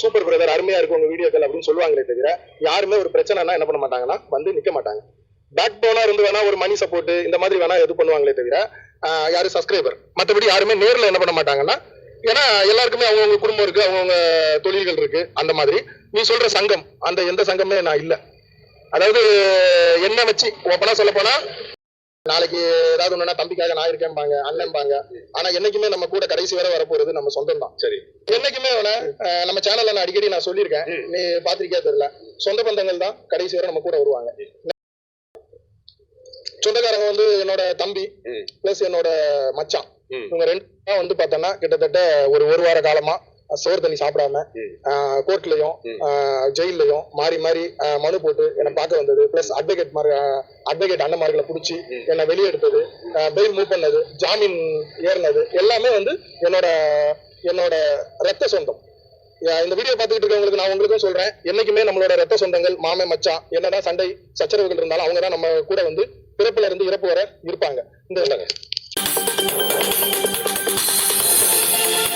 Super brother அருமையா இருக்கும் உங்க வீடியோக்கள் அப்படின்னு சொல்லுவாங்களே தவிர யாருமே ஒரு பிரச்சனைனா என்ன பண்ண மாட்டாங்கன்னா வந்து நிக்க மாட்டாங்க. பேக் போனா இருந்து வேணா ஒரு மணி சப்போர்ட் இந்த மாதிரி வேணா எது பண்ணுவாங்களே தவிர யாரு சப்ஸ்கிரைபர் மற்றபடி யாருமே நேர்ல என்ன பண்ண மாட்டாங்கன்னா, ஏன்னா எல்லாருக்குமே அவங்கவுங்க குடும்பம் இருக்கு, அவங்கவுங்க தொழில்கள் இருக்கு. அந்த மாதிரி நீ சொல்ற சங்கம் அந்த எந்த சங்கமே நான் இல்ல. அதாவது என்ன வச்சு ஓப்பனா சொல்ல போனா நாளைக்கு ஏதாவது ஒண்ணுன்னா தம்பிக்காக நான் இருக்கேன்பாங்க, அண்ணன்பாங்க. ஆனா என்னைக்குமே நம்ம கூட கடைசி வரை வரப்போறது நம்ம சொந்தம் தான். சரி, என்னைக்குமே நம்ம சேனல்ல நான் அடிக்கடி நான் சொல்லியிருக்கேன், நீ பாத்திருக்கியா தெரியல, சொந்த பந்தங்கள் தான் கடைசி வரை நம்ம கூட வருவாங்க. சொந்தக்காரங்க வந்து என்னோட தம்பி பிளஸ் என்னோட மச்சான், இவங்க ரெண்டு பார்த்தோம்னா கிட்டத்தட்ட ஒரு வார காலமா சோறு தண்ணி சாப்பிடாம கோர்ட்லயும் ஜெயிலையும் மாறி மாறி மனு போட்டு என்னை பார்க்க வந்தது. பிளஸ் அட்வொகேட் அண்ணன்மார்களை பிடிச்சி என்னை வெளியெடுத்தது, பெயில் மூவ் பண்ணது, ஜாமீன் ஏறினது எல்லாமே வந்து என்னோட ரத்த சொந்தம். இந்த வீடியோ பார்த்துக்கிட்டு இருக்கவங்களுக்கு நான் உங்களுக்கும் சொல்றேன், என்னைக்குமே நம்மளோட ரத்த சொந்தங்கள் மாமே மச்சான் என்னதான் சண்டை சச்சரவுகள் இருந்தாலும் அவங்க தான் நம்ம கூட வந்து பிறப்புல இருந்து இறப்பு வரை இருப்பாங்க. இந்த